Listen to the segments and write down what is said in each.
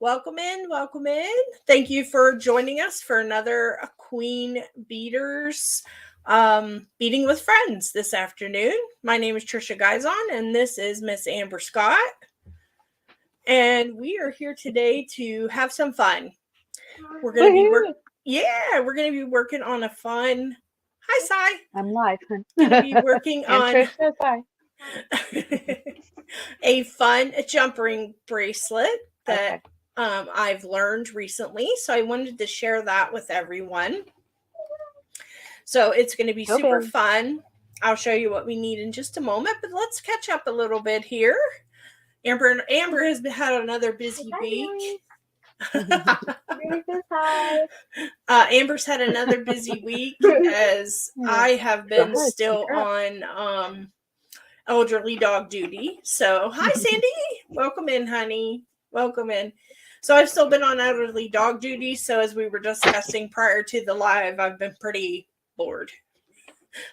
Welcome in, welcome in. Thank you for joining us for another Queen Beaders Beading with Friends this afternoon. My name is Tricia Guizon, and this is Miss Amber Scott. And we are here today to have some fun. We're going to be working on a fun. Hi, Sai. I'm live. Going to be working on Tricia, hi. a fun jump ring bracelet that I've learned recently. So I wanted to share that with everyone. So it's going to be super fun. I'll show you what we need in just a moment, but let's catch up a little bit here. Amber has had another busy week. Amber's had another busy week as I have been still on elderly dog duty. So hi, Sandy. Welcome in, honey. Welcome in. So I've still been on elderly dog duty. So as we were discussing prior to the live, I've been pretty bored.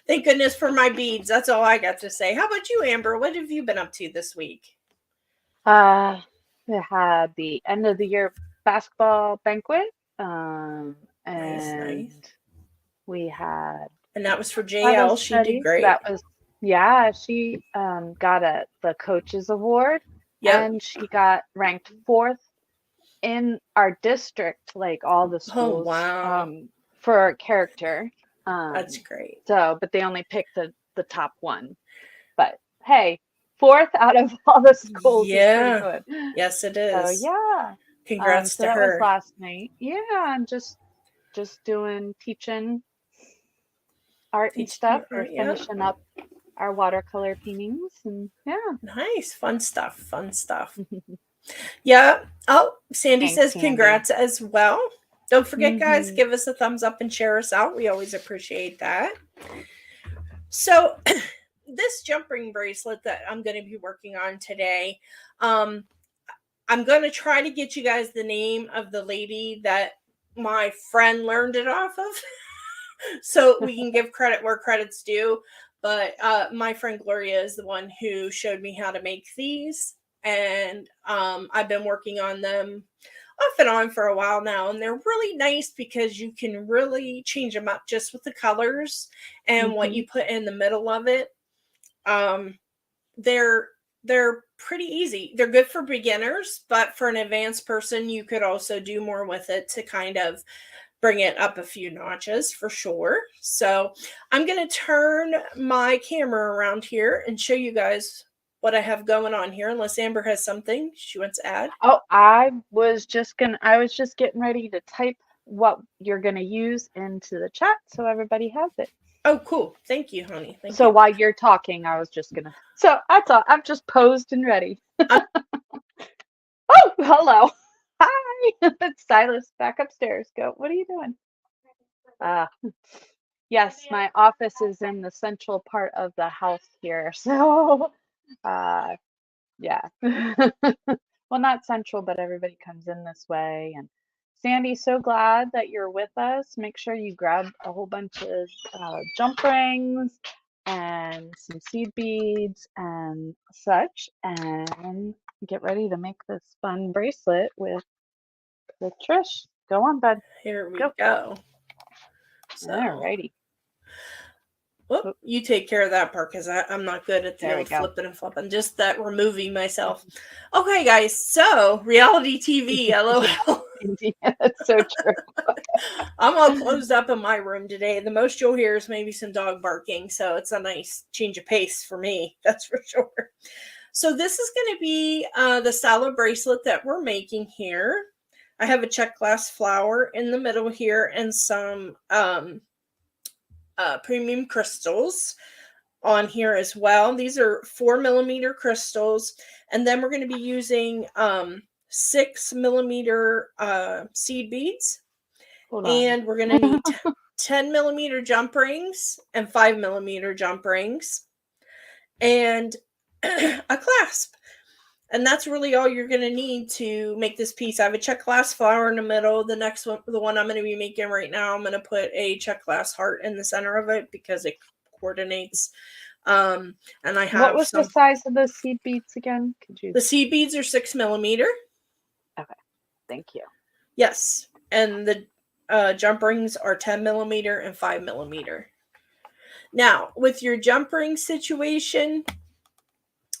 Thank goodness for my beads. That's all I got to say. How about you, Amber? What have you been up to this week? We had the end of the year basketball banquet. Nice. We had, and that was for JL. She did great. That was, she got the coaches award. And she got ranked 4th in our district, like all the schools. Oh, wow. For character. That's great. So, but they only picked the top one. But hey, 4th out of all the schools. Yeah. Is pretty good. Yes, it is. So yeah. Congrats to her. That was last night. Yeah, I'm just teaching art and stuff. We're finishing up our watercolor paintings, and nice, fun stuff. Yeah. Oh, Sandy says congrats as well. Don't forget, guys, give us a thumbs up and share us out. We always appreciate that. So this jump ring bracelet that I'm going to be working on today, I'm going to try to get you guys the name of the lady that my friend learned it off of so we can give credit where credit's due. But my friend Gloria is the one who showed me how to make these. And I've been working on them off and on for a while now. And they're really nice because you can really change them up just with the colors and what you put in the middle of it. They're pretty easy. They're good for beginners, but for an advanced person, you could also do more with it to kind of bring it up a few notches for sure. So I'm going to turn my camera around here and show you guys what I have going on here, unless Amber has something she wants to add. Oh, I was just getting ready to type what you're going to use into the chat so everybody has it. Oh, cool. Thank you, honey. Thank you. So while you're talking, I was just going to. So that's all. I'm just posed and ready. Oh, hello. Hi. It's Silas back upstairs. Go. What are you doing? Yes, my office is in the central part of the house here. So, yeah. Well, not central, but everybody comes in this way. And Sandy, so glad that you're with us. Make sure you grab a whole bunch of jump rings and some seed beads and such, and get ready to make this fun bracelet with Trish. Go on, bud. Here we go. So, alrighty. Well, you take care of that part because I'm not good at the flipping and flopping. Just that removing myself. Okay, guys. So reality TV. LOL. Yeah, that's so true. I'm all closed up in my room today. The most you'll hear is maybe some dog barking. So it's a nice change of pace for me. That's for sure. So this is going to be the style bracelet that we're making here. I have a check glass flower in the middle here and some premium crystals on here as well. These are 4mm crystals, and then we're going to be using 6mm seed beads, and we're going to need 10mm jump rings and 5mm jump rings and a clasp. And that's really all you're going to need to make this piece. I have a check glass flower in the middle. The next one, the one I'm going to be making right now, I'm going to put a check glass heart in the center of it because it coordinates. And I have What was the size of those seed beads again? The seed beads are 6mm. Okay. Thank you. Yes. And the jump rings are 10 millimeter and 5 millimeter. Now, with your jump ring situation,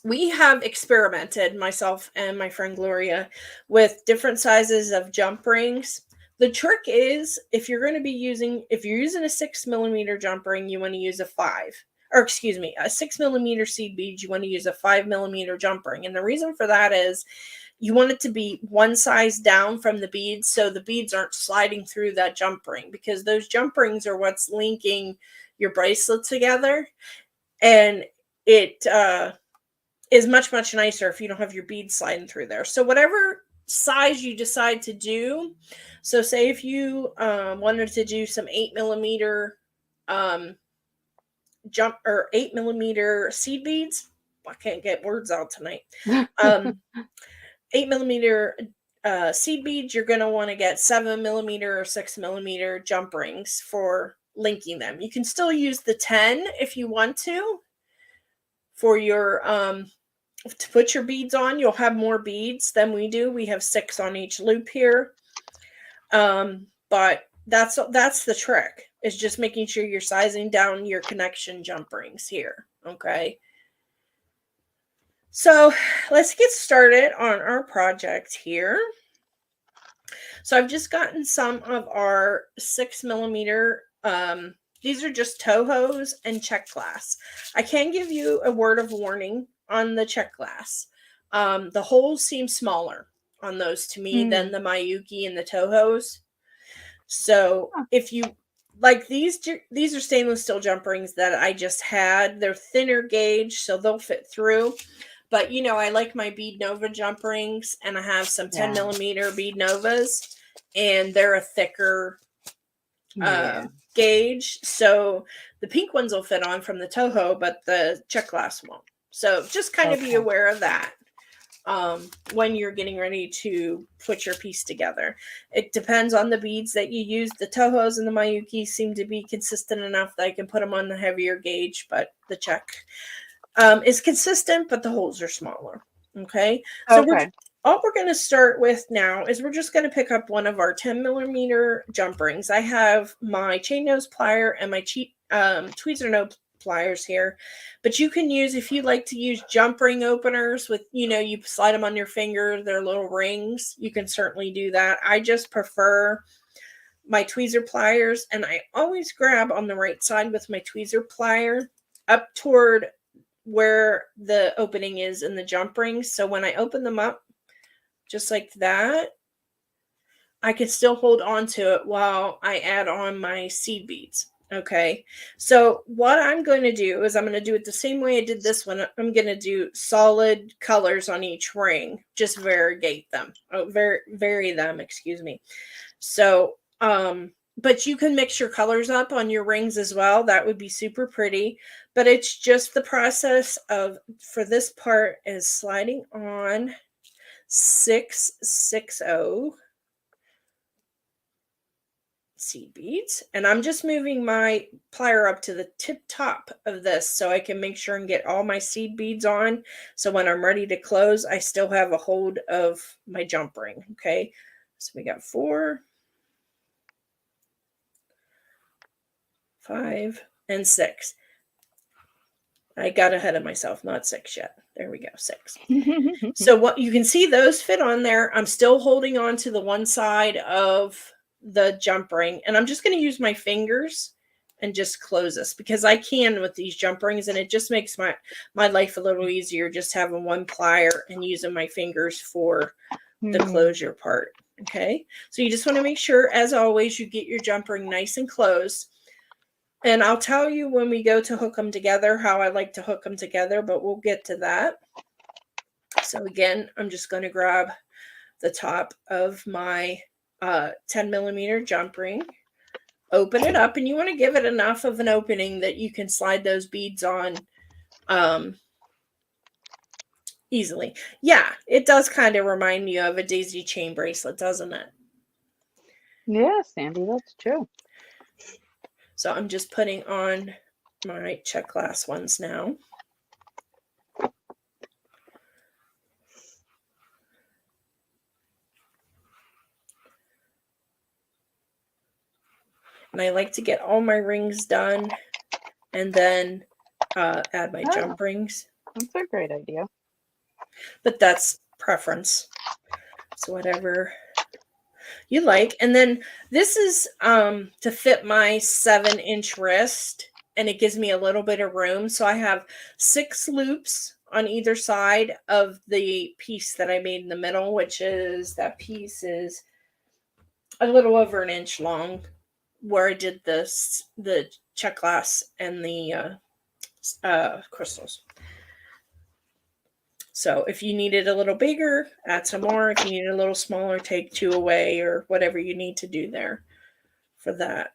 we have experimented, myself and my friend Gloria, with different sizes of jump rings. The trick is, if you're using a 6 millimeter jump ring, you want to use a 6 millimeter seed bead, you want to use a 5 millimeter jump ring. And the reason for that is you want it to be one size down from the beads, so the beads aren't sliding through that jump ring, because those jump rings are what's linking your bracelet together. And it is much, much nicer if you don't have your beads sliding through there. So whatever size you decide to do, so say if you wanted to do some 8 millimeter jump or 8 millimeter seed beads, I can't get words out tonight. 8 millimeter seed beads, you're going to want to get 7 millimeter or 6 millimeter jump rings for linking them. You can still use the 10 if you want to for your to put your beads on. You'll have more beads than we do. We have 6 on each loop here. But that's the trick, is just making sure you're sizing down your connection jump rings here. Okay. So let's get started on our project here. So I've just gotten some of our 6 millimeter, these are just Tohos and check glass. I can give you a word of warning on the check glass. The holes seem smaller on those to me than the Miyuki and the Tohos. So if you like these are stainless steel jump rings that I just had. They're thinner gauge, so they'll fit through. But, I like my Bead Nova jump rings, and I have some 10 millimeter Bead Novas, and they're a thicker gauge. So the pink ones will fit on from the Toho, but the check glass won't. So just kind of be aware of that when you're getting ready to put your piece together. It depends on the beads that you use. The Tohos and the Miyuki seem to be consistent enough that I can put them on the heavier gauge, but the check is consistent, but the holes are smaller. Okay. So all we're going to start with now is we're just going to pick up one of our 10 millimeter jump rings. I have my chain nose plier and my tweezer nose pliers here, but you can use, if you like to use jump ring openers with, you slide them on your finger, they're little rings, you can certainly do that. I just prefer my tweezer pliers, and I always grab on the right side with my tweezer plier up toward where the opening is in the jump rings. So when I open them up, just like that, I can still hold on to it while I add on my seed beads. Okay. So what I'm going to do is I'm going to do it the same way I did this one. I'm going to do solid colors on each ring, just vary them, excuse me. So, but you can mix your colors up on your rings as well. That would be super pretty. But it's just the process for this part is sliding on 660 seed beads. And I'm just moving my plier up to the tip top of this so I can make sure and get all my seed beads on. So when I'm ready to close, I still have a hold of my jump ring. Okay. So we got 4, 5, and 6. I got ahead of myself, not 6 yet. There we go, 6. So what you can see, those fit on there. I'm still holding on to the one side of the jump ring, and I'm just going to use my fingers and just close this, because I can with these jump rings, and it just makes my life a little easier, just having one plier and using my fingers for the closure part. Okay, so you just want to make sure, as always, you get your jump ring nice and close. And I'll tell you when we go to hook them together how I like to hook them together, but we'll get to that. So again, I'm just going to grab the top of my 10 millimeter jump ring, open it up, and you want to give it enough of an opening that you can slide those beads on easily. Yeah, it does kind of remind me of a daisy chain bracelet, doesn't it? Yeah, Sandy, that's true. So I'm just putting on my check glass ones now. And I like to get all my rings done and then add my jump rings. That's a great idea. But that's preference. So whatever you like. And then this is to fit my 7-inch wrist, and it gives me a little bit of room. So I have 6 loops on either side of the piece that I made in the middle, which is, that piece is a little over 1 inch long, where I did the check glass and the crystals. So if you need it a little bigger, add some more. If you need it a little smaller, take 2 away, or whatever you need to do there for that.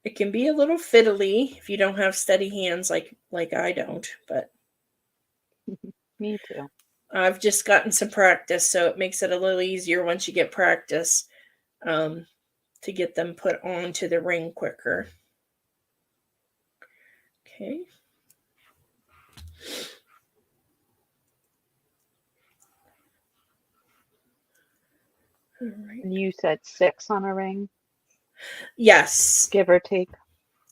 It can be a little fiddly if you don't have steady hands like I don't, but me too. I've just gotten some practice, so it makes it a little easier once you get practice to get them put onto the ring quicker. Okay. All right. And you said 6 on a ring? Yes. Give or take?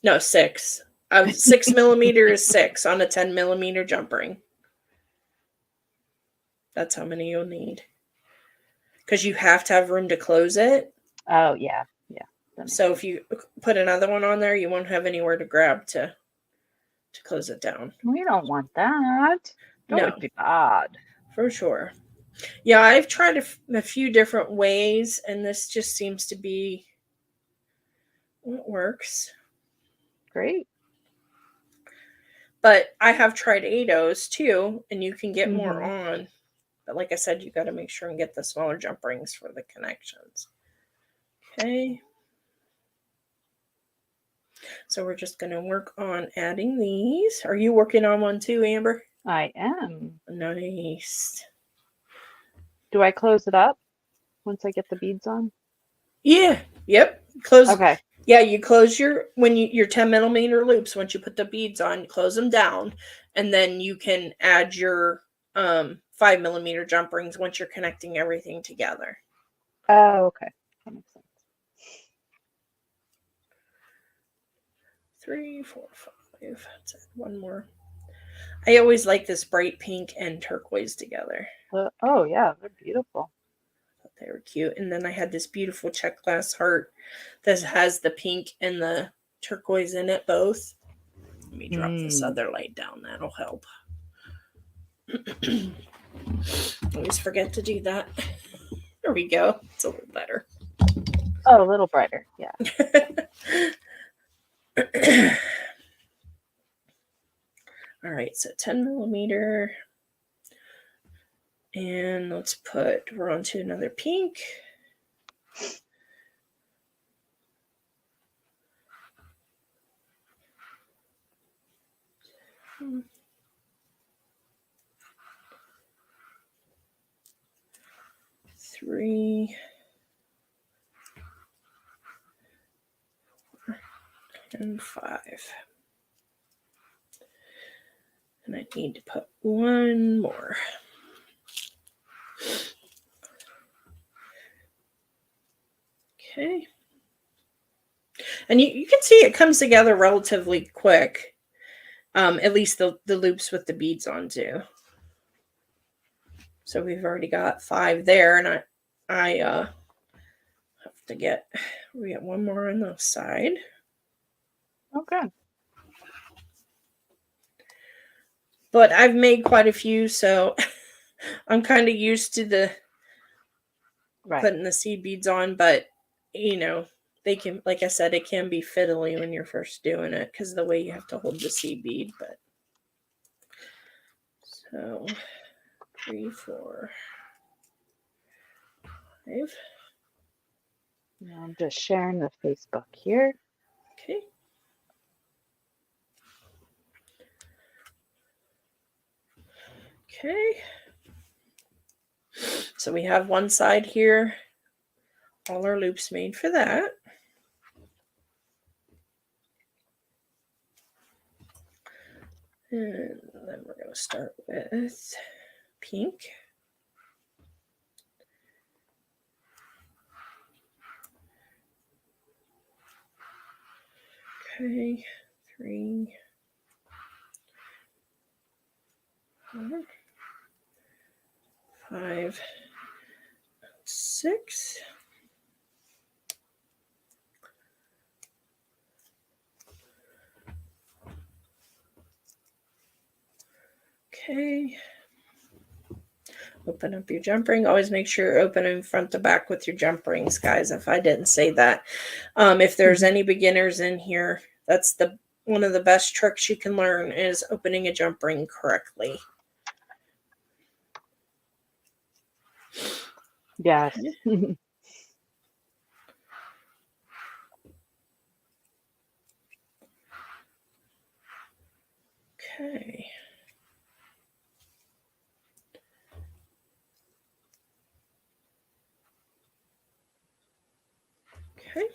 No, 6. 6 millimeter is 6 on a 10 millimeter jump ring. That's how many you'll need. Because you have to have room to close it. Oh, yeah. Yeah. So if you put another one on there, you won't have anywhere to grab to close it down. We don't want that. That would be bad. For sure. Yeah, I've tried a few different ways, and this just seems to be what works. Great. But I have tried ADOs too, and you can get more on. But like I said, you got to make sure and get the smaller jump rings for the connections. Okay. So we're just going to work on adding these. Are you working on one too, Amber? I am. Nice. Do I close it up once I get the beads on? Yeah. Yep. Close. Okay. Yeah, you close your 10 millimeter loops. Once you put the beads on, close them down, and then you can add your 5 millimeter jump rings once you're connecting everything together. Oh, okay. That makes sense. 3, 4, 5. Let's add one more. I always like this bright pink and turquoise together. Oh, yeah. They're beautiful. They were cute. And then I had this beautiful check glass heart that has the pink and the turquoise in it both. Let me drop this other light down. That'll help. Always forget to do that. There we go. It's a little better. Oh, a little brighter. Yeah. All right. So 10 millimeter. And we're on to another pink. Three. And 5. And I need to put one more. Okay. And you can see it comes together relatively quick. At least the loops with the beads on too. So we've already got 5 there, and I have to get, we got one more on the side. Okay. But I've made quite a few, so I'm kind of used to putting the seed beads on, but they can, like I said, it can be fiddly when you're first doing it because of the way you have to hold the seed bead. But so 3, 4, 5. I'm just sharing the Facebook here. Okay. Okay. So we have one side here. All our loops made for that. And then we're going to start with pink. Okay, 3, 4, 5, 6. Okay. Open up your jump ring. Always make sure you're opening front to back with your jump rings, guys, if I didn't say that. If there's any beginners in here, that's one of the best tricks you can learn is opening a jump ring correctly. Yes. Okay. Okay.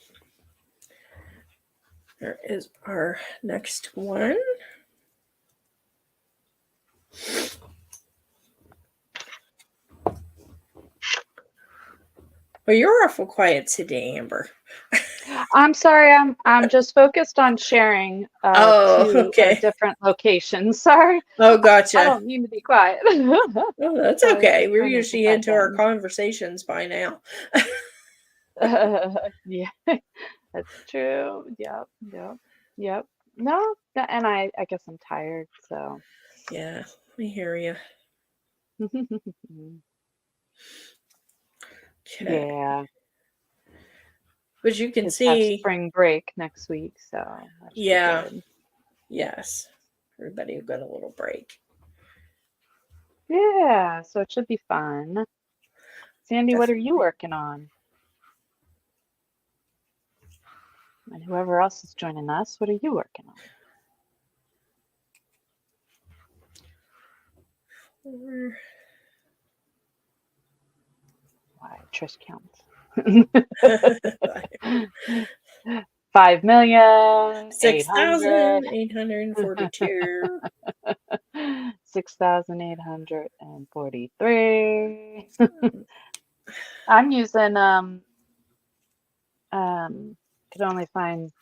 There is our next one. Well, you're awful quiet today, Amber. I'm sorry, I'm just focused on sharing two different locations. Sorry. Oh, gotcha. I don't mean to be quiet. Oh, that's okay. We're usually into our conversations by now. Yeah, that's true. Yep. No, and I guess I'm tired, so. Yeah, we hear you. Okay. Yeah. But you can see spring break next week, so that should be good. Yes. Everybody will get a little break. Yeah, so it should be fun. Sandy, Definitely. What are you working on? And whoever else is joining us, what are you working on? Why, Trish counts. 5,6,842. 6,843. I'm using could only find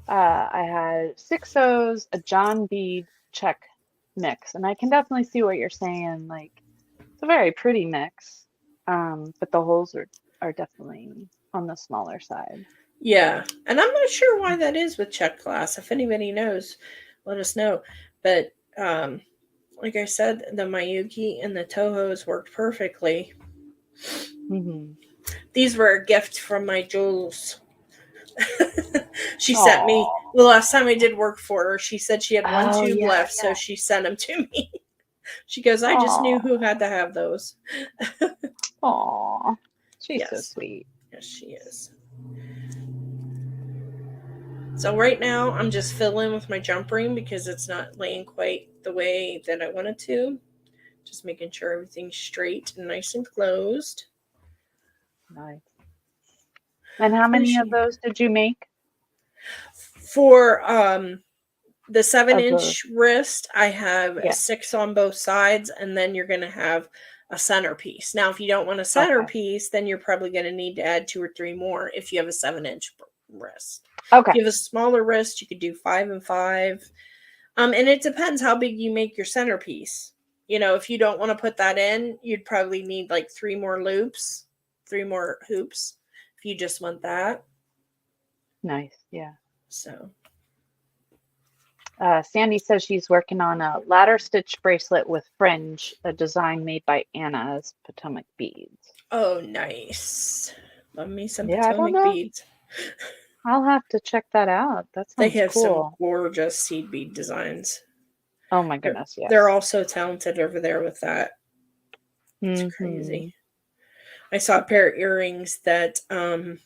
I had 6 O's, a John Bead check mix, and I can definitely see what you're saying. Like, it's a very pretty mix, but the holes are definitely on the smaller side. Yeah, and I'm not sure why that is with check glass. If anybody knows, let us know. But like I said, the Miyuki and the Tohos worked perfectly. Mm-hmm. These were a gift from my Jules. She sent me the last time I did work for her. She said she had one tube left, so she sent them to me. She goes, I just knew who had to have those. Aw, she's so sweet. Yes, she is. So right now, I'm just filling with my jump ring because it's not laying quite the way that I want it to. Just making sure everything's straight and nice and closed. Nice. And how many of those did you make? For the 7-inch wrist, I have 6 on both sides, and then you're going to have a centerpiece. Now, if you don't want a centerpiece, then you're probably going to need to add 2 or 3 more if you have a 7-inch wrist. Okay. If you have a smaller wrist, you could do 5 and 5. And it depends how big you make your centerpiece. You know, if you don't want to put that in, you'd probably need like 3 more loops, 3 more hoops, if you just want that. Nice, yeah. So. Sandy says she's working on a ladder stitch bracelet with fringe, a design made by Anna's Potomac Beads. Oh, nice. Love me some Potomac beads. I'll have to check that out. That sounds cool. They have some gorgeous seed bead designs. Oh my goodness, yes. They're all so talented over there with that. It's crazy. I saw a pair of earrings that, oh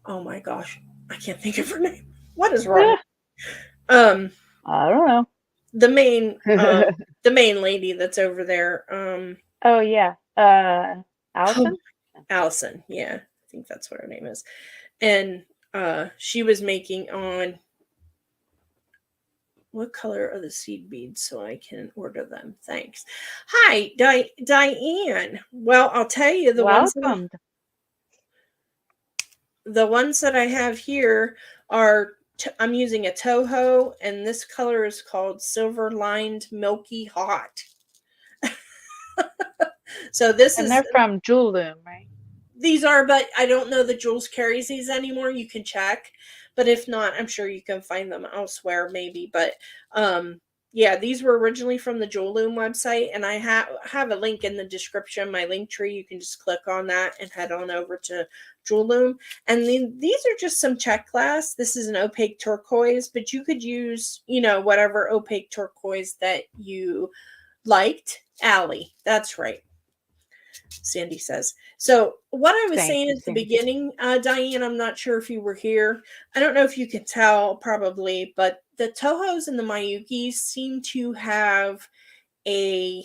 my gosh, I can't think of her name. What is wrong? I don't know. The main lady that's over there. Oh yeah, Allison. Allison, yeah, I think that's what her name is. And she was making on what color are the seed beads so I can order them. Thanks. Hi, Diane. Well, I'll tell you the ones that I have here are I'm using a Toho, and this color is called Silver Lined Milky Hot. So this and is... they're from Jewel Loom, right? These are, but I don't know that Jules carries these anymore. You can check, but if not, I'm sure you can find them elsewhere maybe. But yeah, these were originally from the Jewel Loom website, and I have a link in the description, my Linktree. You can just click on that and head on over to Jewel Loom. And these are just some check glass. This is an opaque turquoise, but you could use, you know, whatever opaque turquoise that you liked. Allie, that's right. Sandy says. So what I was saying at the beginning, Diane, I'm not sure if you were here. I don't know if you can tell, probably, but the Tohos and the Miyukis seem to have a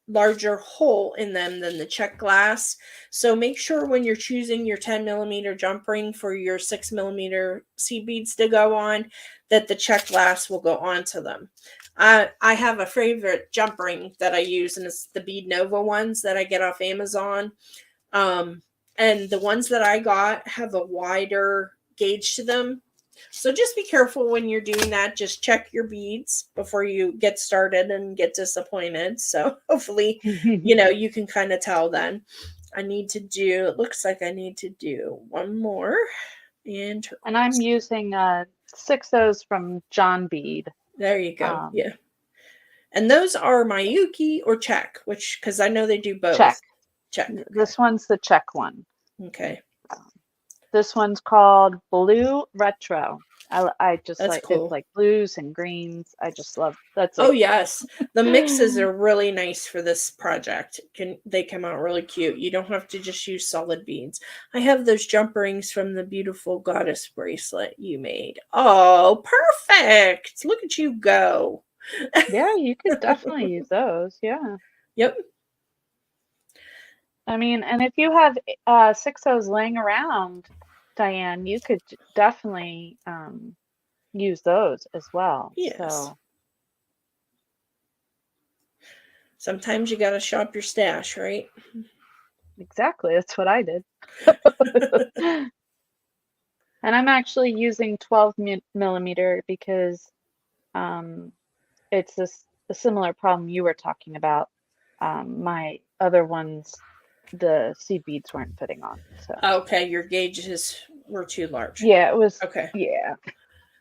larger hole in them than the check glass. So make sure when you're choosing your 10 millimeter jump ring for your 6 millimeter seed beads to go on, that the check glass will go onto them. I have a favorite jump ring that I use, and it's the Bead Nova ones that I get off Amazon. And the ones that I got have a wider gauge to them. So just be careful when you're doing that. Just check your beads before you get started and get disappointed. So hopefully, you know, you can kind of tell then. It looks like I need to do one more. And I'm using 6 those from John Bead. There you go. Yeah. And those are Miyuki or check, because I know they do both. Check. Okay. This one's the check one. Okay. This one's called Blue Retro. I just that's like cool. It's like blues and greens. I just love that's. Oh yes, the mixes are really nice for this project. They come out really cute. You don't have to just use solid beads. I have those jump rings from the beautiful goddess bracelet you made. Oh, perfect! Look at you go. Yeah, you could definitely use those. Yeah. Yep. I mean, and if you have 6 O's laying around, Diane, you could definitely use those as well. Yes. So sometimes you got to shop your stash, right? Exactly. That's what I did. And I'm actually using 12 millimeter because it's a similar problem you were talking about. My other ones, the seed beads weren't fitting on. So okay, your gauges were too large. Yeah, it was. Okay. Yeah.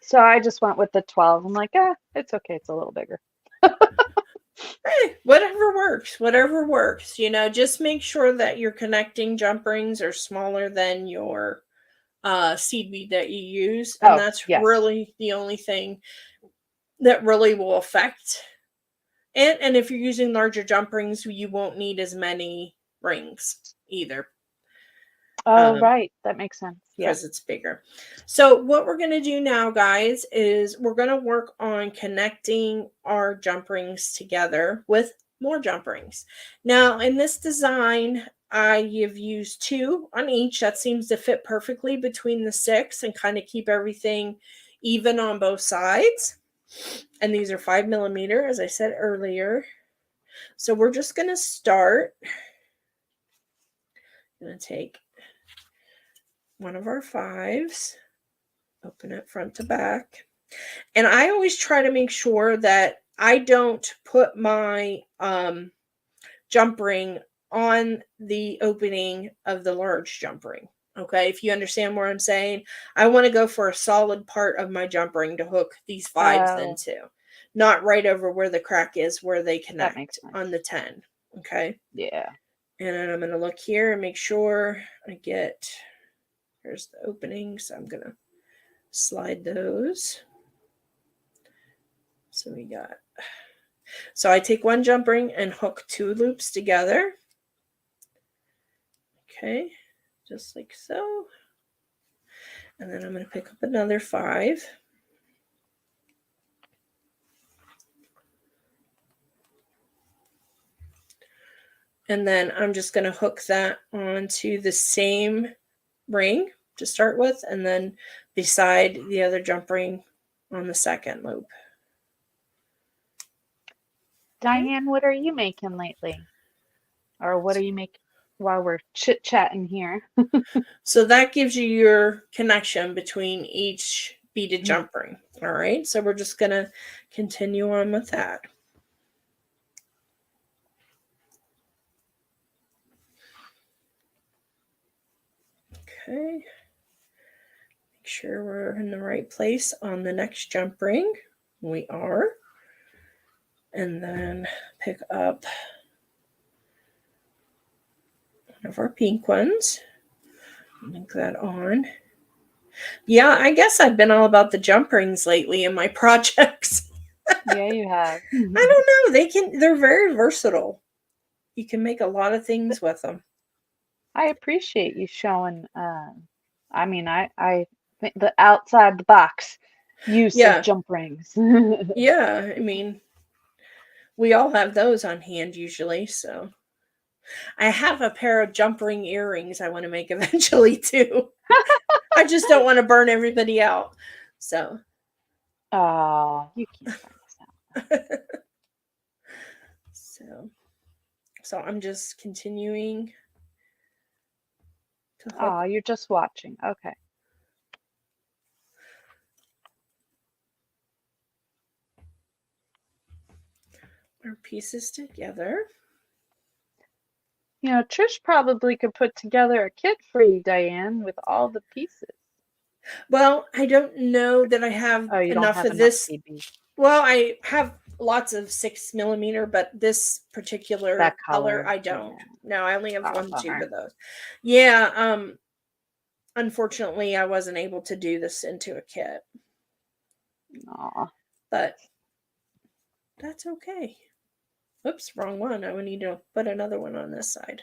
So I just went with the 12. I'm like, it's okay. It's a little bigger. Hey, whatever works. You know, just make sure that your connecting jump rings are smaller than your seed bead that you use, and that's really the only thing that really will affect. And if you're using larger jump rings, you won't need as many rings either. Oh, right. That makes sense. Because it's bigger. So what we're going to do now, guys, is we're going to work on connecting our jump rings together with more jump rings. Now, in this design, I have used 2 on each. That seems to fit perfectly between the 6 and kind of keep everything even on both sides. And these are 5 millimeter, as I said earlier. So we're just going to start. I'm going to take one of our 5s, open it front to back. And I always try to make sure that I don't put my jump ring on the opening of the large jump ring. Okay, if you understand what I'm saying, I want to go for a solid part of my jump ring to hook these 5s into, not right over where the crack is where they connect on the 10. Okay. Yeah. And then I'm going to look here and make sure I get... Here's the opening, so I'm going to slide those. So I take one jump ring and hook 2 loops together. Okay, just like so. And then I'm going to pick up another 5. And then I'm just going to hook that onto the same ring to start with, and then beside the other jump ring on the second loop. Diane, what are you making lately? Or what are you making while we're chit-chatting here? So that gives you your connection between each beaded jump ring. All right, so we're just going to continue on with that. Okay. Make sure we're in the right place on the next jump ring. We are. And then pick up one of our pink ones. Link that on. Yeah, I guess I've been all about the jump rings lately in my projects. Yeah, you have. I don't know. They're very versatile. You can make a lot of things with them. I appreciate you showing, I mean, I think the outside the box use of jump rings. Yeah, I mean, we all have those on hand usually, so. I have a pair of jump ring earrings I want to make eventually too. I just don't want to burn everybody out. So. Oh, you can't burn us out. So I'm just continuing to hook. Oh, you're just watching. Okay. Our pieces together. You know, Trish probably could put together a kit for you, Diane, with all the pieces. Well, I don't know that I have enough of this. PB. Well, I have lots of 6mm, but this particular color I don't. Yeah. No, I only have one tube of those. Yeah, unfortunately, I wasn't able to do this into a kit. Aw. But that's okay. Oops, wrong one. I would need to put another one on this side.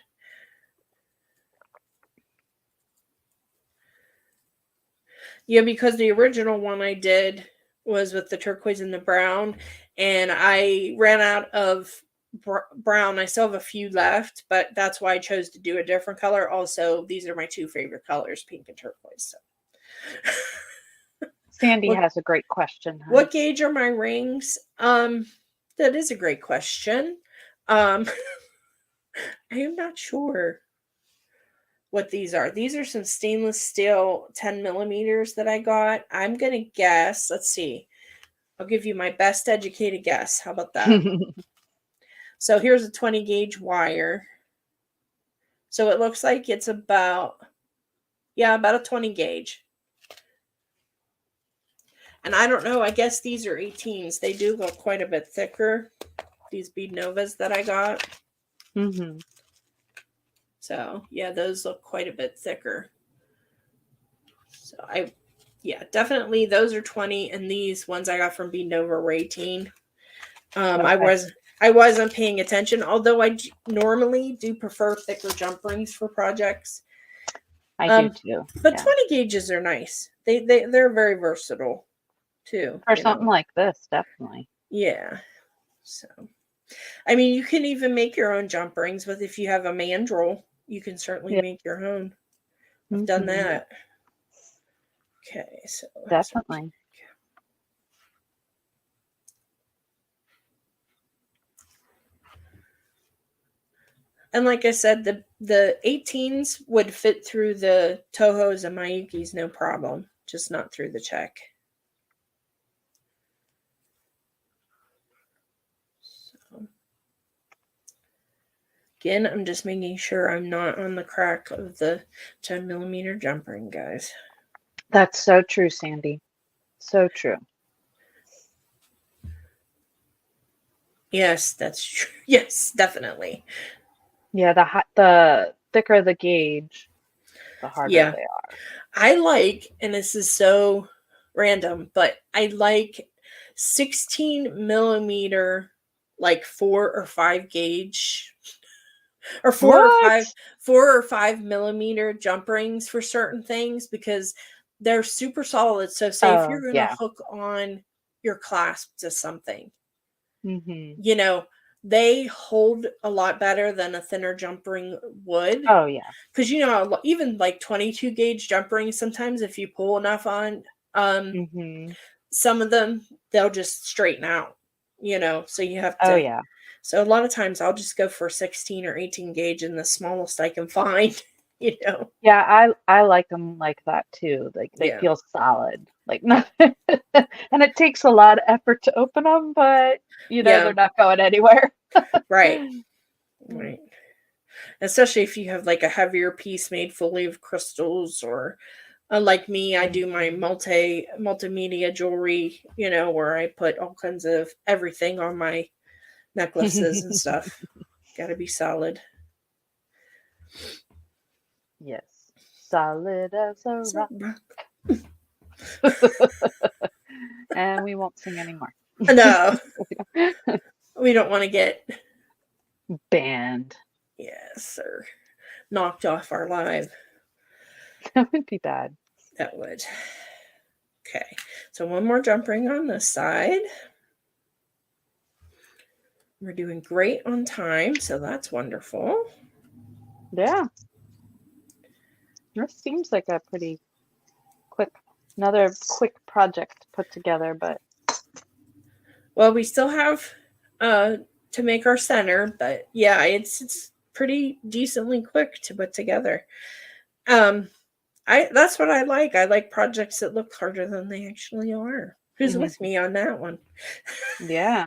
Yeah, because the original one I did was with the turquoise and the brown, and I ran out of brown. I still have a few left, but that's why I chose to do a different color. Also, these are my two favorite colors, pink and turquoise. So. Sandy has a great question. Huh? What gauge are my rings? That is a great question. I am not sure what these are. These are some stainless steel 10mm that I got. I'm going to guess. Let's see. I'll give you my best educated guess. How about that? So here's a 20 gauge wire. So it looks like it's about a 20 gauge. And I don't know. I guess these are 18s. They do look quite a bit thicker. These Bead Novas that I got. Mm-hmm. So, yeah, those look quite a bit thicker. So, definitely those are 20, and these ones I got from Bead Nova were 18. Okay. I wasn't paying attention, although I normally do prefer thicker jump rings for projects. I do too. But 20 gauges are nice. They're very versatile too. For something like this, definitely. Yeah. So, I mean, you can even make your own jump rings with, if you have a mandrel, you can certainly make your own. I've done that. Okay, so definitely. And like I said, the 18s would fit through the Tohos and Mayukis, no problem. Just not through the check. So, again, I'm just making sure I'm not on the crack of the 10mm jump ring, guys. That's so true, Sandy. So true. Yes, that's true. Yes, definitely. Yeah, the thicker the gauge, the harder they are. I like, and this is so random, but I like 16mm, like 4 or 5 gauge, or 4 or 5mm jump rings for certain things, because they're super solid. So say if you're going to hook on your clasp to something, you know, they hold a lot better than a thinner jump ring would. Oh, yeah. Because, you know, even like 22 gauge jump rings, sometimes if you pull enough on, some of them, they'll just straighten out, you know, so you have to. Oh, yeah. So a lot of times I'll just go for 16 or 18 gauge, and the smallest I can find. Yeah, I like them like that too. Like they Yeah. feel solid. Like nothing. And it takes a lot of effort to open them, but Yeah. they're not going anywhere. Right. Right. Especially if you have like a heavier piece made fully of crystals, or like me, I do my multimedia jewelry, where I put all kinds of everything on my necklaces and stuff. Gotta be solid. Yes. Solid as a rock. And we won't sing anymore. No. We don't want to get banned. Yes, or knocked off our live. That would be bad. That would. Okay. So one more jump ring on this side. We're doing great on time, so that's wonderful. Yeah. This seems like a pretty another quick project put together, but. Well, we still have to make our center, but yeah, it's pretty decently quick to put together. That's what I like. I like projects that look harder than they actually are. Who's with me on that one? Yeah.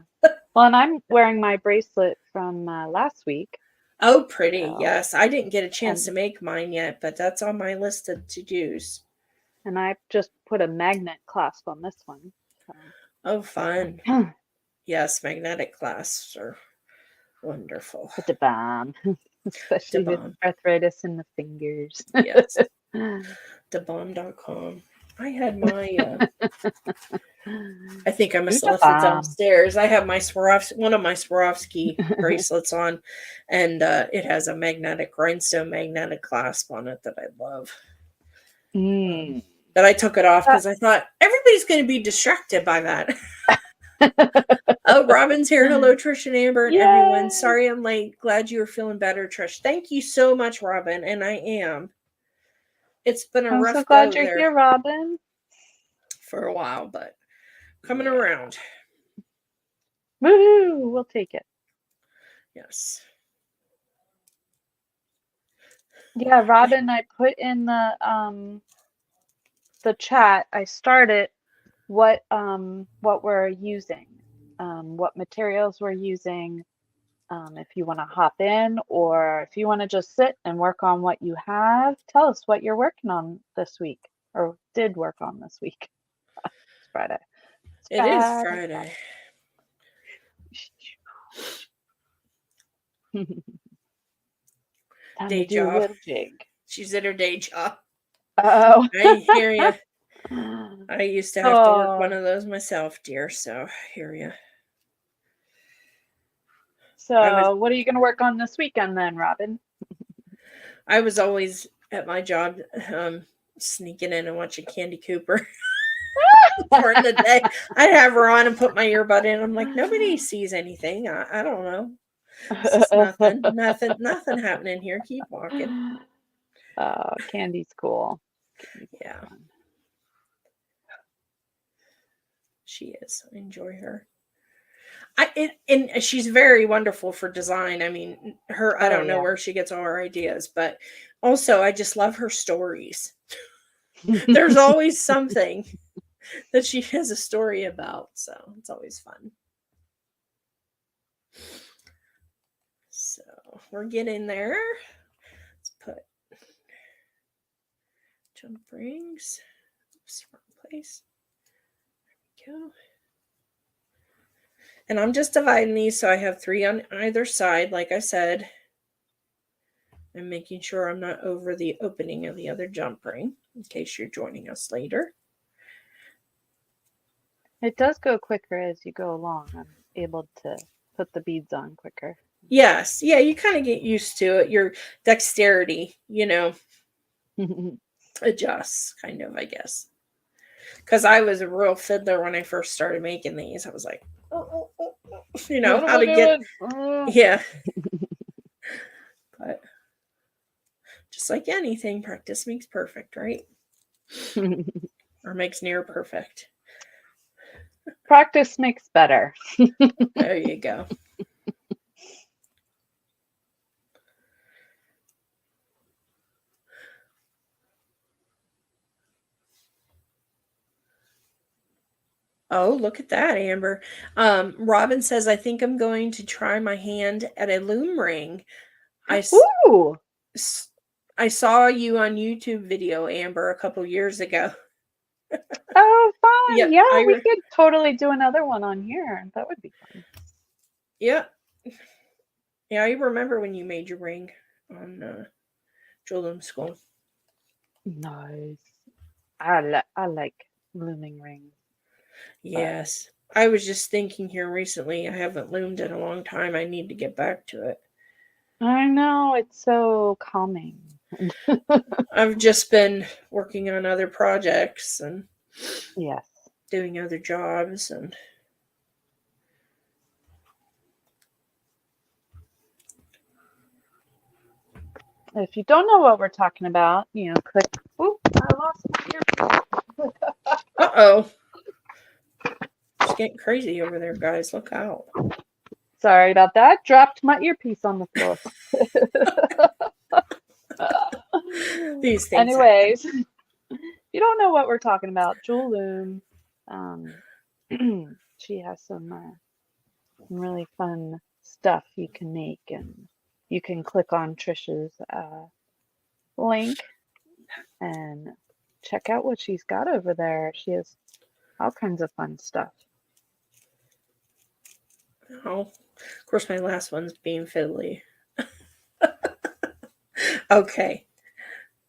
Well, and I'm wearing my bracelet from last week. Oh, pretty. So, yes. I didn't get a chance to make mine yet, but that's on my list of to-dos. And I just put a magnet clasp on this one. So. Oh, fun. Yes, magnetic clasps are wonderful. The bomb. Especially with arthritis in the fingers. Yes. Thebomb.com. I had my I think I must have left it downstairs. I have my one of my Swarovski bracelets on, and it has a rhinestone magnetic clasp on it that I love. That I took it off because I thought everybody's going to be distracted by that. Oh, Robin's here. Hello, Trish and Amber and everyone. Sorry I'm late. Glad you were feeling better, Trish. Thank you so much, Robin, and I am. It's been a rough I'm so glad you're here, Robin. For a while, but coming around. Woohoo! We'll take it. Yes. Yeah, Robin, I put in the chat. I started what we're using, what materials we're using. If you want to hop in, or if you want to just sit and work on what you have, tell us what you're working on this week, or did work on this week. It's Friday. It is Friday. Day job. Jig. She's at her day job. Oh. I hear you. I used to have to work one of those myself, dear. So I hear you. So what are you going to work on this weekend then, Robin? I was always at my job sneaking in and watching Candy Cooper. During the day, I'd have her on and put my earbud in. I'm like, nobody sees anything. I don't know. This is nothing happening here. Keep walking. Oh, Candy's cool. Yeah. She is. I enjoy her. And she's very wonderful for design. I mean, I don't know where she gets all her ideas, but also I just love her stories. There's always something that she has a story about, so it's always fun. So we're getting there. Let's put jump rings. Oops, wrong place. There we go. And I'm just dividing these so I have 3 on either side, like I said. I'm making sure I'm not over the opening of the other jump ring, in case you're joining us later. It does go quicker as you go along. I'm able to put the beads on quicker. Yes. Yeah, you kind of get used to it. Your dexterity, adjusts, kind of, I guess. Because I was a real fiddler when I first started making these. I was like, how to get... Yeah. But just like anything, practice makes perfect, right? Or makes near perfect. Practice makes better. There you go. Oh, look at that, Amber. Robin says, I think I'm going to try my hand at a loom ring. Ooh! I saw you on YouTube video, Amber, a couple years ago. Oh, fun. Yep, Yeah, we could totally do another one on here. That would be fun. Yep. Yeah, I remember when you made your ring on Jewel School. Nice. I like looming rings. Yes. I was just thinking here recently, I haven't loomed in a long time. I need to get back to it. I know, it's so calming. I've just been working on other projects and Yes. doing other jobs and if you don't know what we're talking about, click. Oop, I lost my earpiece. uh-oh. It's getting crazy over there, guys. Look out. Sorry about that. Dropped my earpiece on the floor. These things. Anyways, if you don't know what we're talking about, Jewel Loom, she has some really fun stuff you can make, and you can click on Trish's link and check out what she's got over there. She has all kinds of fun stuff. Oh, of course, my last one's being fiddly. Okay,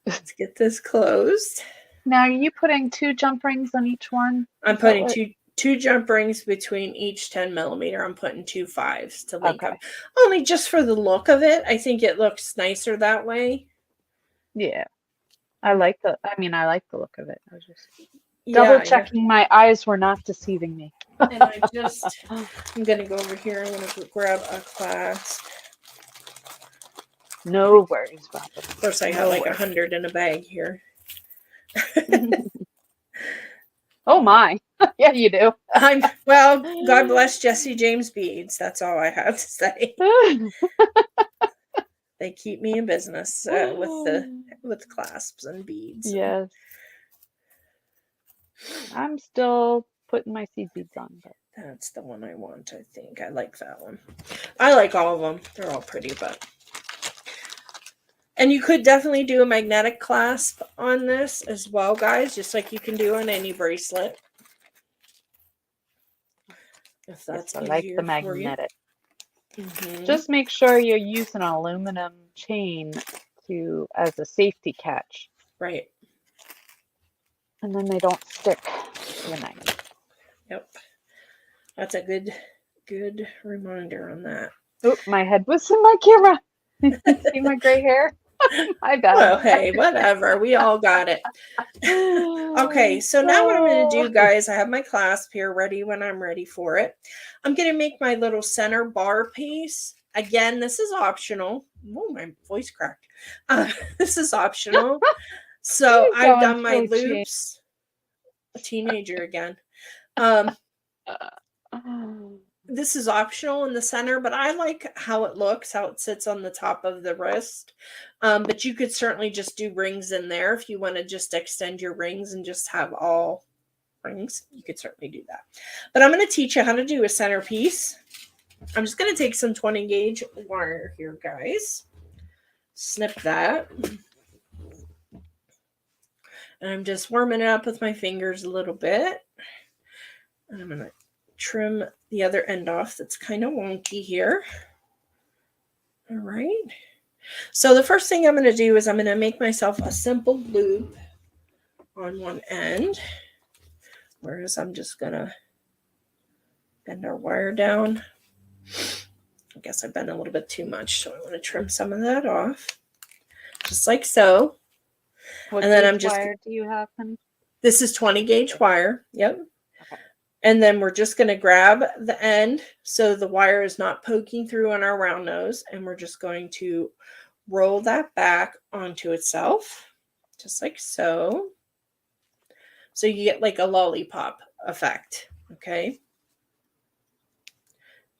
let's get this closed. Now, are you putting 2 jump rings on each one? I'm putting two jump rings between each 10 millimeter. I'm putting 2 5s to link up. Only just for the look of it. I think it looks nicer that way. Yeah. I like the look of it. I was just double checking my eyes were not deceiving me. And I'm going to go over here. I'm going to grab a clasp. No worries, Robin. Of course, I have like 100 in a bag here. Oh my. Yeah, you do. Well, God bless Jesse James Beads. That's all I have to say. They keep me in business with clasps and beads. Yes. I'm still putting my seed beads on, but that's the one I want, I think. I like that one. I like all of them. They're all pretty, but and you could definitely do a magnetic clasp on this as well, guys, just like you can do on any bracelet. If that's yes, I like the magnetic. Mm-hmm. Just make sure you're using an aluminum chain as a safety catch. Right. And then they don't stick to the knife. Yep. That's a good reminder on that. Oh, my head was in my camera. See my gray hair? My bad. Well, hey, whatever. We all got it. Okay, so now what I'm going to do, guys, I have my clasp here ready when I'm ready for it. I'm going to make my little center bar piece. Again, this is optional. Oh, my voice cracked. This is optional. So I've done my loops. A teenager again. This is optional in the center, but I like how it looks, how it sits on the top of the wrist. But you could certainly just do rings in there if you want to just extend your rings and just have all rings. You could certainly do that. But I'm going to teach you how to do a centerpiece. I'm just going to take some 20 gauge wire here, guys. Snip that. And I'm just warming it up with my fingers a little bit. And I'm going to trim the other end off that's kind of wonky here. All right. So the first thing I'm going to do is I'm going to make myself a simple loop on one end. Whereas I'm just going to bend our wire down. I guess I bent a little bit too much, so I want to trim some of that off. Just like so. What and then I'm just wire do you have, honey? This is 20 gauge wire. Yep. Okay. And then we're just going to grab the end so the wire is not poking through on our round nose, and we're just going to roll that back onto itself, just like so. So you get like a lollipop effect, okay? Make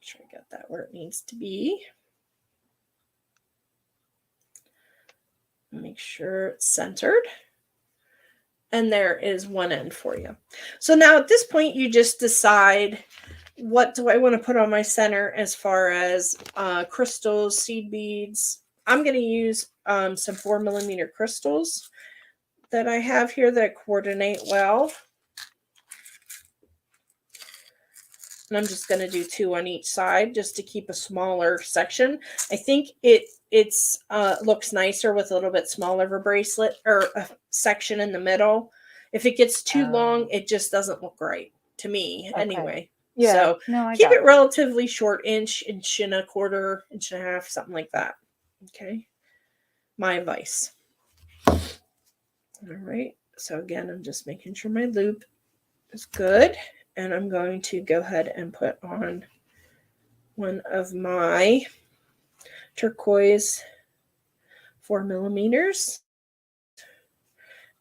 sure I got that where it needs to be. Make sure it's centered. And there is one end for you. So now at this point, you just decide, what do I want to put on my center as far as crystals, seed beads. I'm going to use some 4mm crystals that I have here that coordinate well. And I'm just going to do 2 on each side just to keep a smaller section. I think it's looks nicer with a little bit smaller of a bracelet or a section in the middle. If it gets too long, it just doesn't look right to me anyway. Yeah. So keep it relatively short, inch and a quarter, inch and a half, something like that. Okay. My advice. All right. So again, I'm just making sure my loop is good. And I'm going to go ahead and put on one of my turquoise 4mm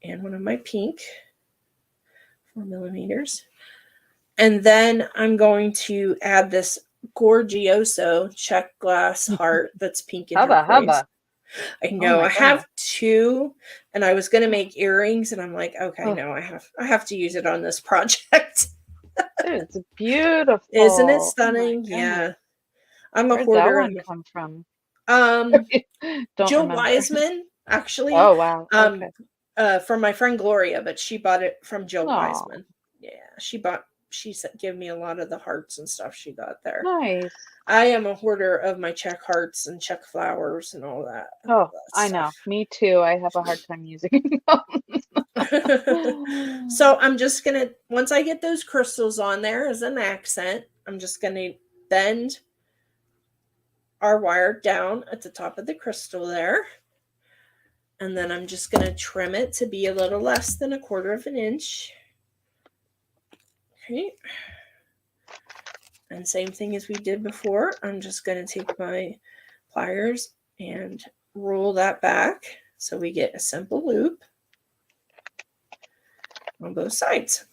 and one of my pink 4mm. And then I'm going to add this Gorgioso check glass heart that's pink and turquoise. Hubba. I know. I have 2, and I was going to make earrings, and I'm like, okay, no, I have to use it on this project. It's beautiful. Isn't it stunning? Yeah. I'm a Where'd hoarder. That one come from? Jill Wiseman, actually. Oh, wow. Okay. From my friend Gloria, but she bought it from Jill Wiseman. Yeah, she gave me a lot of the hearts and stuff she got there. Nice. I am a hoarder of my check hearts and check flowers and all that. Oh, I know. Me too. I have a hard time using them. So I'm just going to, once I get those crystals on there as an accent, I'm just going to bend our wire down at the top of the crystal there. And then I'm just going to trim it to be a little less than 1/4 inch. Okay. And same thing as we did before. I'm just going to take my pliers and roll that back so we get a simple loop on both sides.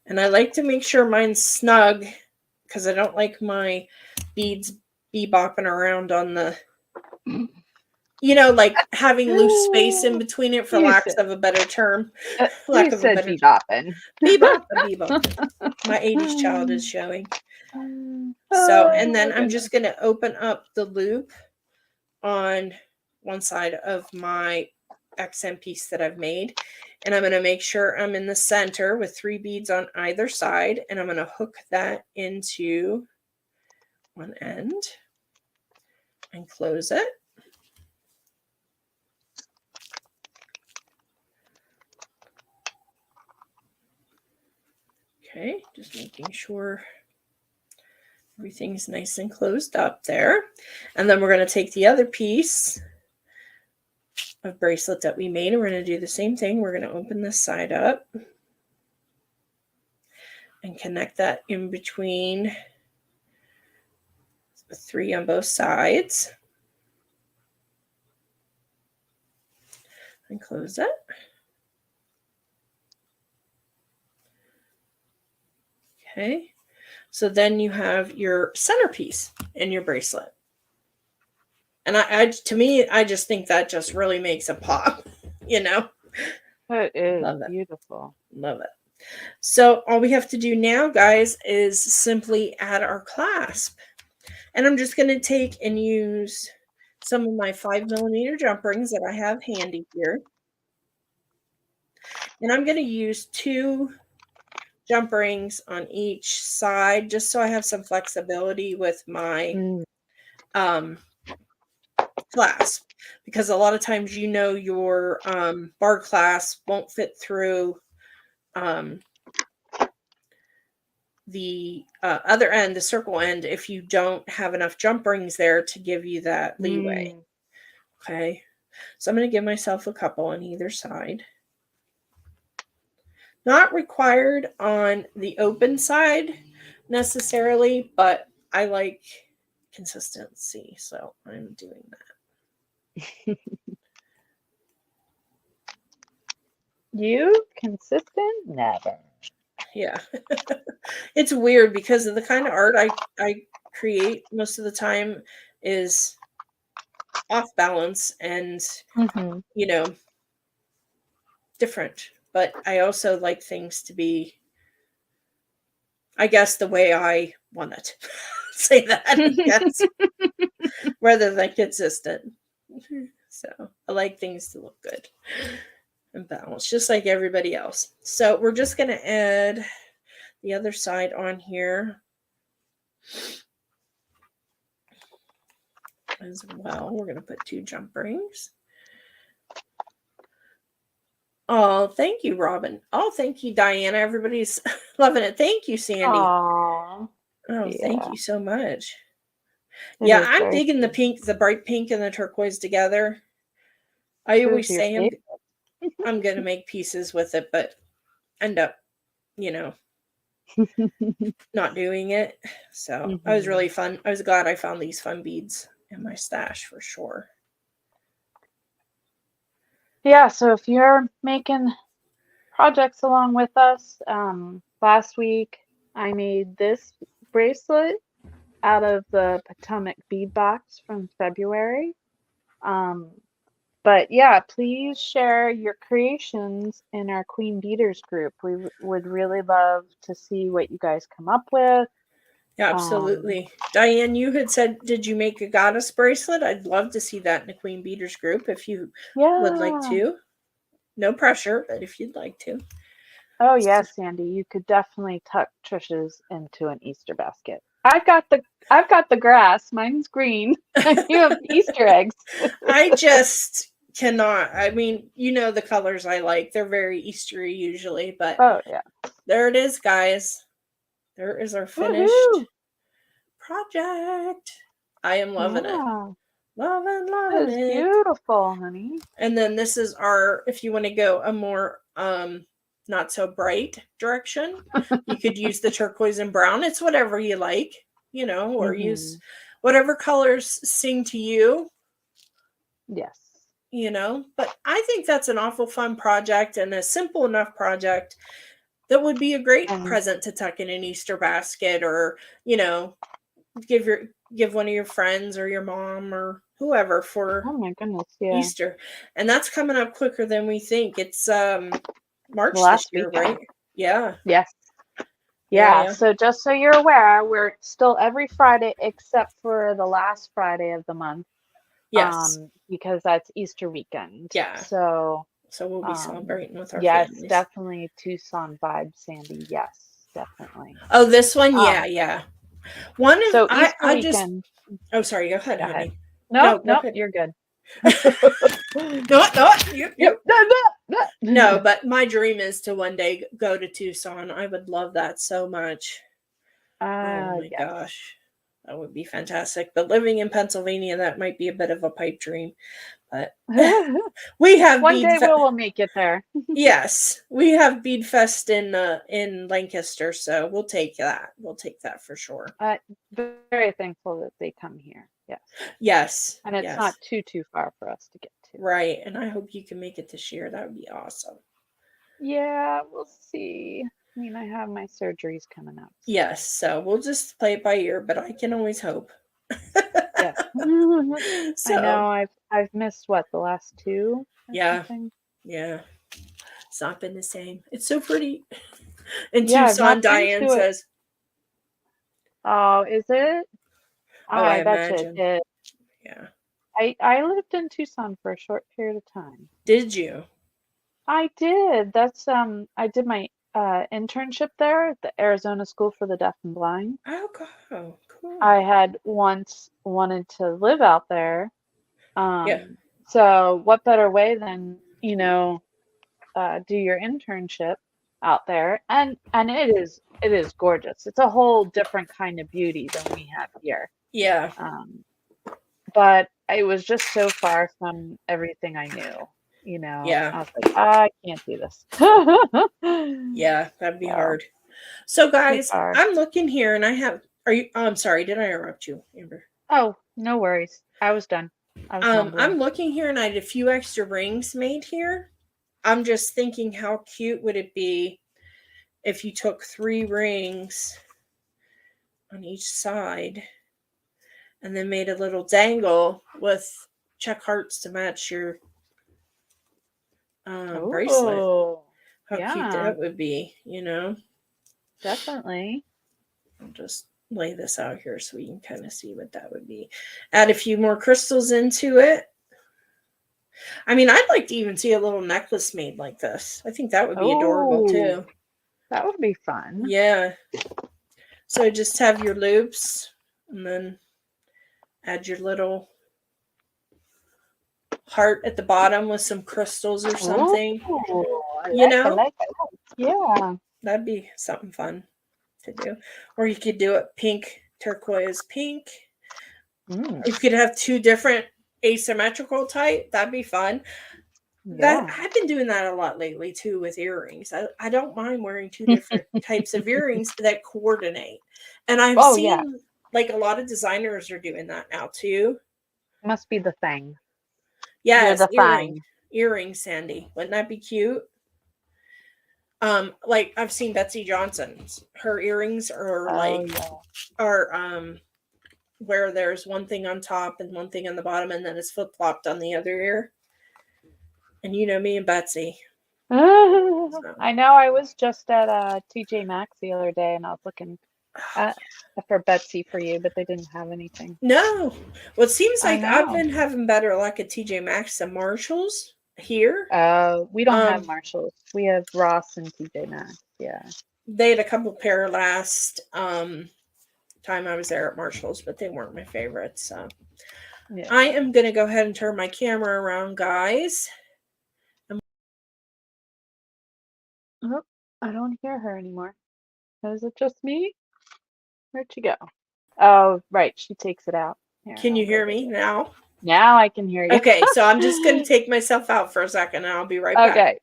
And I like to make sure mine's snug because I don't like my beads bebopping around on the, like having loose space in between it, for lack of a better term. Bebopping. Bebopping. My 80s child is showing. So, and then I'm just going to open up the loop on one side of my accent piece that I've made. And I'm going to make sure I'm in the center with 3 beads on either side. And I'm going to hook that into one end and close it. Okay, just making sure everything's nice and closed up there. And then we're going to take the other piece of bracelet that we made, and we're going to do the same thing. We're going to open this side up and connect that in between the 3 on both sides. And close it. Okay, so then you have your centerpiece in your bracelet. And to me, I just think that just really makes a pop, It is beautiful. Love it. So all we have to do now, guys, is simply add our clasp. And I'm just going to take and use some of my 5mm jump rings that I have handy here. And I'm going to use 2 jump rings on each side, just so I have some flexibility with my clasp, because a lot of times your bar clasp won't fit through the other end, the circle end, if you don't have enough jump rings there to give you that leeway. Okay, so I'm going to give myself a couple on either side. Not required on the open side necessarily, but I like consistency, so I'm doing that. You consistent? Never. Yeah. It's weird because of the kind of art I create most of the time is off balance, and different. But I also like things to be, I guess, the way I want it. Say that, I guess, rather than consistent. So I like things to look good and balanced, just like everybody else. So we're just going to add the other side on here as well. We're going to put 2 jump rings. Oh, thank you, Robin. Oh, thank you, Diana. Everybody's loving it. Thank you, Sandy. Aww. Oh, thank you so much. It Yeah, is I'm very digging the cute. pink, the bright pink and the turquoise together. I always Who's your say favorite? I'm going to make pieces with it, but end up, you know, not doing it. So I was really fun. I was glad I found these fun beads in my stash for sure. Yeah, so if you're making projects along with us, last week I made this bracelet out of the Potomac bead box from February. But yeah, please share your creations in our Queen Beaders group. We would really love to see what you guys come up with. Yeah, absolutely. Diane, you had said, did you make a goddess bracelet? I'd love to see that in the Queen Beaders group if you would like to. No pressure, but if you'd like to. Oh yes, Sandy, you could definitely tuck Trish's into an Easter basket. I've got the grass. Mine's green. You have Easter eggs. I just cannot. I mean, you know the colors I like. They're very Eastery usually, but Oh yeah. there it is, guys. There is our finished project. I am loving it. Loving That is it. Beautiful, honey. And then this is our, if you want to go a more not so bright direction, you could use the turquoise and brown. It's whatever you like, you know, or use whatever colors sing to you. Yes. You know, but I think that's an awful fun project and a simple enough project that would be a great present to tuck in an Easter basket, or, you know, give one of your friends or your mom or whoever for oh my goodness, yeah. Easter. And that's coming up quicker than we think. It's March Last this year, weekend. right? Yeah. Yes. Yeah, so just so you're aware, we're still every Friday except for the last Friday of the month. Yes. Because that's Easter weekend. Yeah. So we'll be celebrating with our yes, families. definitely Tucson vibe, Sandy. Yes, definitely. Oh, this one, yeah. One is so Easter I weekend. Just. Oh, sorry. Go ahead, honey. No, go ahead. You're good. No, but my dream is to one day go to Tucson. I would love that so much. Oh my gosh. That would be fantastic. But living in Pennsylvania, that might be a bit of a pipe dream. But we have one day we'll make it there. Yes, we have Bead Fest in Lancaster, so we'll take that. We'll take that for sure. Very thankful that they come here. Yes. Yes. And it's not too far for us to get to. Right. And I hope you can make it this year. That would be awesome. Yeah, we'll see. I mean, I have my surgeries coming up. So. Yes, so we'll just play it by ear, but I can always hope. Yes. So, I know I've missed the last 2? Something? Yeah. It's not been the same. It's so pretty. In Tucson, Diane says. Oh, is it? Oh, I bet imagine. you it did. Yeah. I lived in Tucson for a short period of time. Did you? I did. That's I did my internship there at the Arizona School for the Deaf and Blind. Oh, cool. I had once wanted to live out there. So what better way than, do your internship out there, and it is gorgeous. It's a whole different kind of beauty than we have here. Yeah. But it was just so far from everything I knew. Yeah. I was like, I can't do this. Yeah, that'd be hard. So guys, I'm looking here and I have, I'm sorry, did I interrupt you, Amber? Oh, no worries. I was done. I'm looking here and I had a few extra rings made here. I'm just thinking, how cute would it be if you took 3 rings on each side and then made a little dangle with check hearts to match your bracelet. Oh, How cute yeah, that would be, you know? definitely. I'll just lay this out here so we can kind of see what that would be. Add a few more crystals into it. I mean, I'd like to even see a little necklace made like this. I think that would be adorable Oh, too. that would be fun. Yeah. So just have your loops and then add your little heart at the bottom with some crystals or something. I like it. Yeah. That'd be something fun to do. Or you could do it pink, turquoise pink. You could have two different asymmetrical type. That'd be fun. That I've been doing that a lot lately too with earrings. I don't mind wearing two different types of earrings that coordinate. And I've seen like a lot of designers are doing that now too. Must be the thing. Yes, earrings, Sandy. Wouldn't that be cute? Like I've seen Betsy Johnson's. Her earrings are where there's one thing on top and one thing on the bottom, and then it's flip flopped on the other ear. And you know me and Betsy. I know. I was just at TJ Maxx the other day, and I was looking for Betsy for you, but they didn't have anything. No. Well, it seems like I've been having better luck at TJ Maxx than Marshalls here. We don't have Marshalls. We have Ross and TJ Maxx. Yeah. They had a couple pair last time I was there at Marshalls, but they weren't my favorites. So I am going to go ahead and turn my camera around, guys. Oh, I don't hear her anymore. Is it just me? Where'd she go? Oh, right. She takes it out. Here, can you hear me now? Now I can hear you. Okay, so I'm just going to take myself out for a second and I'll be right back. Okay.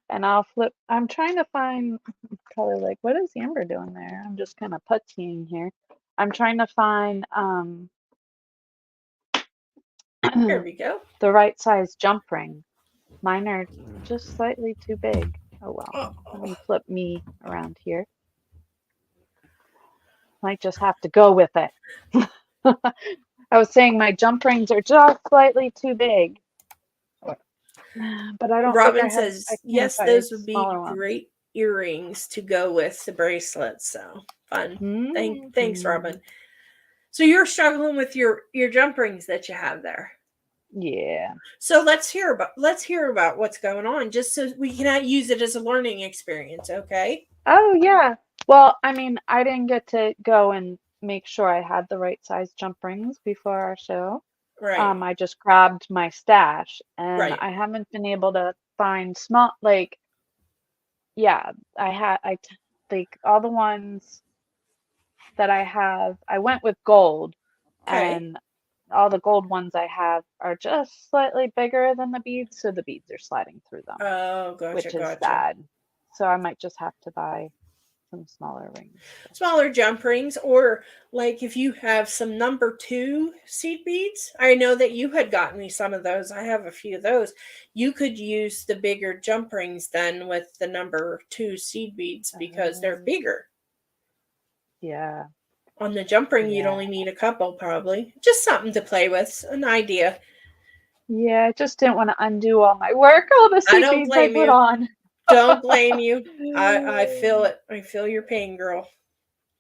And I'll flip. I'm trying to find color. Like, what is Amber doing there? I'm just kind of puttying here. I'm trying to find there we go. The right size jump ring. Mine are just slightly too big. Oh well. Let me flip me around here. Might just have to go with it. I was saying my jump rings are just slightly too big. But I don't. Robin says yes, those would be great earrings to go with the bracelet. So fun. Thanks, Robin. So you're struggling with your jump rings that you have there. Yeah. So let's hear about what's going on, just so we can use it as a learning experience. Okay. Oh yeah. Well, I mean, I didn't get to go and make sure I had the right size jump rings before our show. Right. I just grabbed my stash, and I haven't been able to find small. Like, yeah, like all the ones that I have. I went with gold, and all the gold ones I have are just slightly bigger than the beads, so the beads are sliding through them. Oh, gotcha, which is sad. So I might just have to buy some smaller rings. Smaller jump rings, or like if you have some number 2 seed beads. I know that you had gotten me some of those. I have a few of those. You could use the bigger jump rings then with the number 2 seed beads because they're bigger. Yeah. On the jump ring, you'd only need a couple, probably. Just something to play with, an idea. Yeah, I just didn't want to undo all my work, all the seed beads I put on. Don't blame you. I feel it. I feel your pain, girl.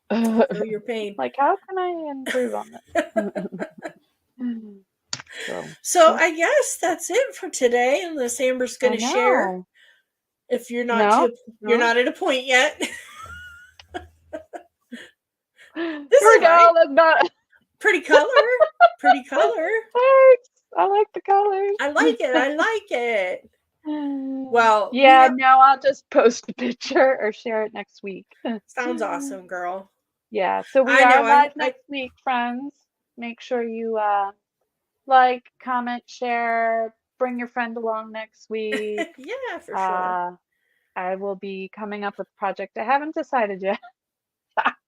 I feel your pain. Like, how can I improve on this? So I guess that's it for today, unless Amber's going to share. If you're not you're not at a point yet. This is right. Not pretty color. Pretty color. Thanks. I like the colors. I like it. I like it. Well, yeah, no, I'll just post a picture or share it next week. Sounds awesome, girl. Yeah, so we are live next week, friends. Make sure you like, comment, share, bring your friend along next week. Yeah, for sure. I will be coming up with a project. I haven't decided yet.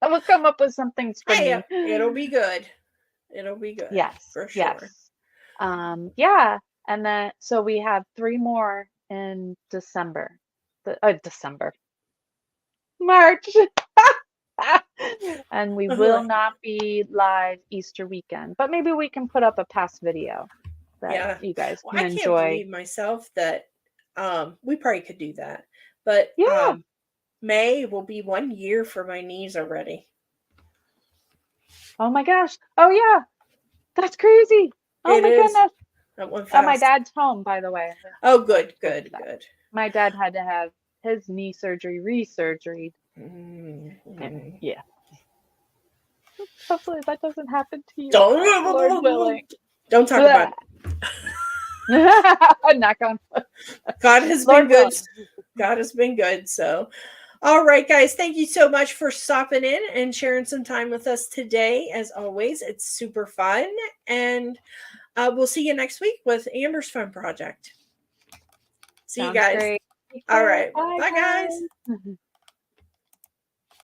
I will come up with something springy. Hey, it'll be good. It'll be good. Yes, for sure. Yes. Yeah, and then so we have 3 more in December. March. And we will not be live Easter weekend, but maybe we can put up a past video. that you guys Well, can I can't enjoy. believe myself that we probably could do that. But Yeah. May will be 1 year for my knees already. Oh my gosh. Oh yeah. That's crazy. Oh It my is. goodness. That went My fast. dad's home, by the way. Oh, good, good, good. My dad had to have his knee surgery resurgery. Mm-hmm. Yeah. Hopefully that doesn't happen to you. Lord Don't, willing. don't talk about it. Knock on wood. God has Lord been good. willing. God has been good. So, all right, guys, thank you so much for stopping in and sharing some time with us today. As always, it's super fun. And we'll see you next week with Amber's Fun Project. See you guys. Great. All right. Bye, Bye, guys. guys.